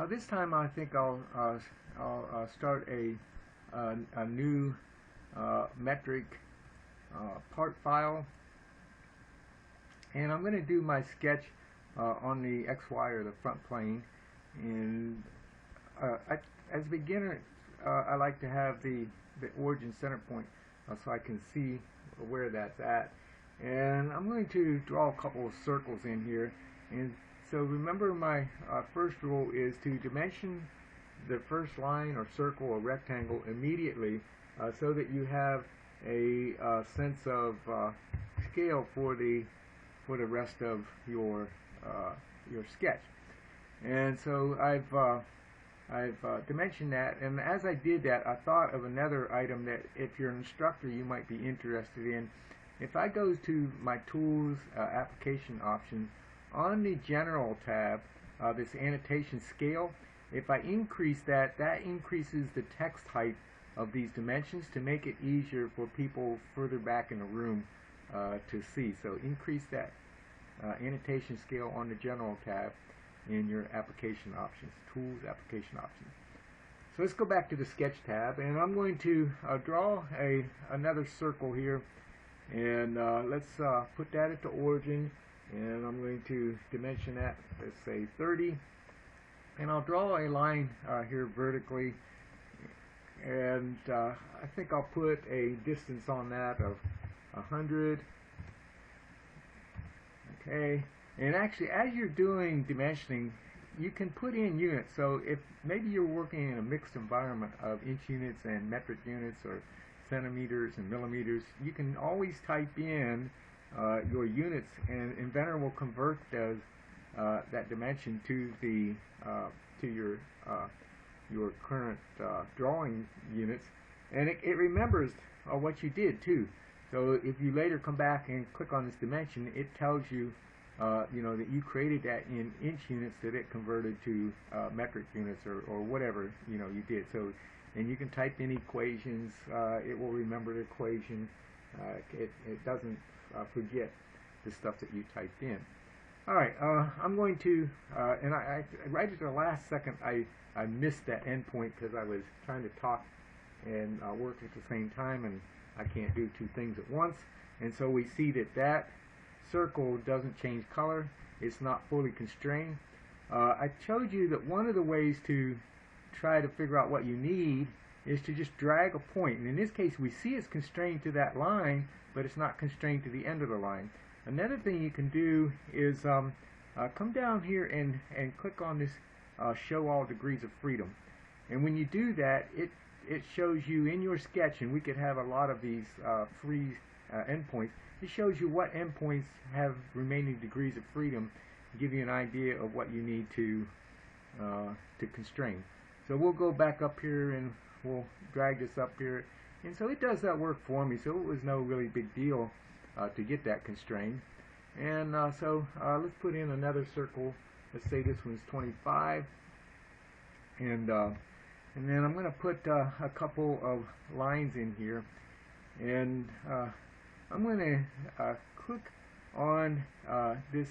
This time I think I'll start a new metric part file, and I'm going to do my sketch on the XY or the front plane. And as a beginner, I like to have the origin center point so I can see where that's at. And I'm going to draw a couple of circles in here. And so remember, my first rule is to dimension the first line or circle or rectangle immediately so that you have a sense of scale for the rest of your sketch. And so I've dimensioned that, and as I did that, I thought of another item that if you're an instructor you might be interested in. If I go to my tools application options, on the general tab, this annotation scale, if I increase that, that increases the text height of these dimensions to make it easier for people further back in the room to see. So increase that annotation scale on the general tab in your application options, tools application options. So let's go back to the sketch tab, and I'm going to draw another circle here, and let's put that at the origin, and I'm going to dimension that, let's say 30, and I'll draw a line here vertically, and I think I'll put a distance on that of 100. Okay, and actually as you're doing dimensioning, you can put in units. So if maybe you're working in a mixed environment of inch units and metric units or centimeters and millimeters, you can always type in your units, and Inventor will convert those that dimension to the your current drawing units, and it remembers what you did too. So if you later come back and click on this dimension, it tells you that you created that in inch units, that it converted to metric units or whatever you did. So, and you can type in equations, it will remember the equation. It doesn't forget the stuff that you typed in. Alright, I'm going to, and I right at the last second I missed that endpoint because I was trying to talk and work at the same time, and I can't do two things at once. And so we see that circle doesn't change color. It's not fully constrained. I showed you that one of the ways to try to figure out what you need is to just drag a point. And in this case, we see it's constrained to that line, but it's not constrained to the end of the line. Another thing you can do is come down here and click on this show all degrees of freedom. And when you do that, it shows you in your sketch, and we could have a lot of these free endpoints. It shows you what endpoints have remaining degrees of freedom to give you an idea of what you need to constrain. So we'll go back up here and we'll drag this up here, and so it does that work for me. So it was no really big deal to get that constrained. And so let's put in another circle. Let's say this one's 25, and then I'm going to put a couple of lines in here, and I'm going to click on this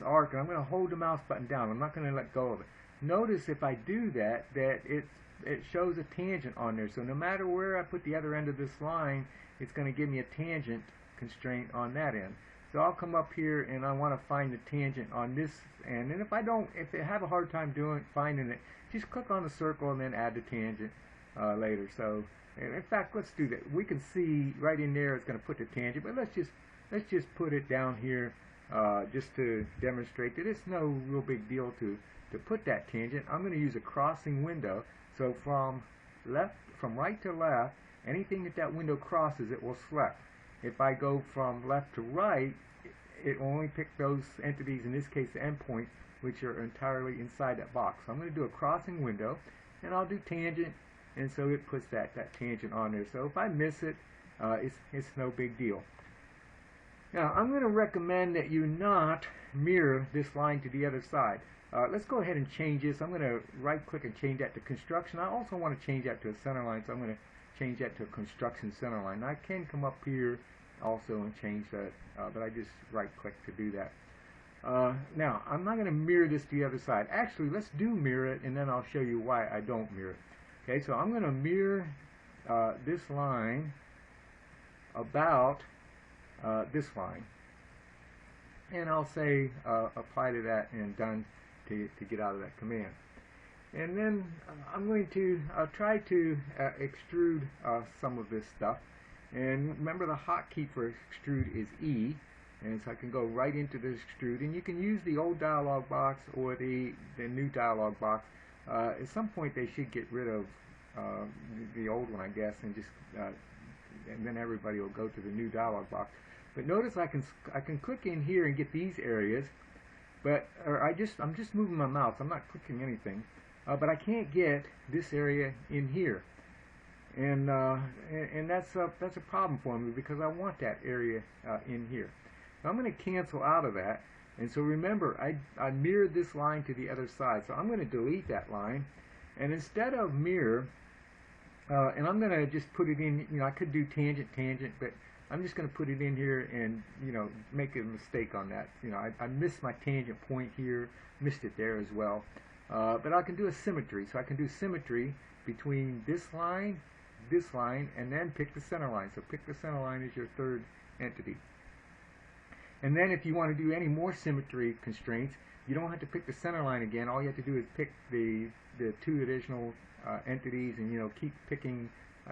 arc, and I'm going to hold the mouse button down. I'm not going to let go of it. Notice if I do that it shows a tangent on there. So no matter where I put the other end of this line, it's going to give me a tangent constraint on that end. So I'll come up here and I want to find the tangent on this end. And if I have a hard time finding it, just click on the circle and then add the tangent later. So in fact, let's do that. We can see right in there it's going to put the tangent, but let's just put it down here just to demonstrate that it's no real big deal to put that tangent. I'm going to use a crossing window. So from right to left, anything that window crosses, it will select. If I go from left to right, it will only pick those entities, in this case the endpoint, which are entirely inside that box. So I'm going to do a crossing window, and I'll do tangent, and so it puts that tangent on there. So if I miss it, it's no big deal. Now I'm going to recommend that you not mirror this line to the other side. Let's go ahead and change this. I'm going to right click and change that to construction. I also want to change that to a center line, so I'm going to change that to a construction center line. Now, I can come up here also and change that, but I just right click to do that. Now, I'm not going to mirror this to the other side. Actually, let's do mirror it, and then I'll show you why I don't mirror it. Okay, so I'm going to mirror this line about this line. And I'll say apply to that and done to get out of that command. And then I'm going to try to extrude some of this stuff. And remember, the hotkey for extrude is E. And so I can go right into this extrude. And you can use the old dialog box or the new dialog box. At some point they should get rid of the old one, I guess, and just and then everybody will go to the new dialog box. But notice I can click in here and get these areas, but I'm just moving my mouse. I'm not clicking anything, but I can't get this area in here, and that's a problem for me because I want that area in here. Now I'm going to cancel out of that, and so remember I mirrored this line to the other side, so I'm going to delete that line, and instead of mirror, and I'm going to just put it in. I could do tangent, but I'm just going to put it in here and, make a mistake on that. I missed my tangent point here, missed it there as well. But I can do a symmetry. So I can do symmetry between this line, and then pick the center line. So pick the center line as your third entity. And then if you want to do any more symmetry constraints, you don't have to pick the center line again. All you have to do is pick the two additional entities and, keep picking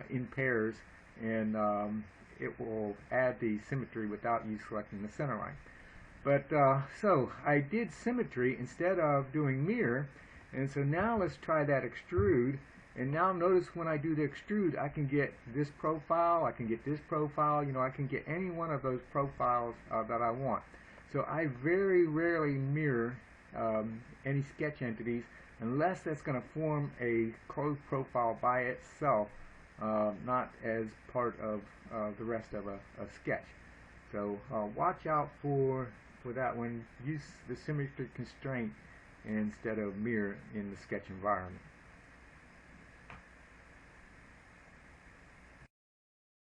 in pairs, and it will add the symmetry without you selecting the center line. But so I did symmetry instead of doing mirror, and so now let's try that extrude. And now notice when I do the extrude, I can get this profile, I can get this profile, I can get any one of those profiles that I want. So I very rarely mirror any sketch entities unless that's going to form a closed profile by itself, not as part of the rest of a sketch. So watch out for that one. Use the symmetry constraint instead of mirror in the sketch environment.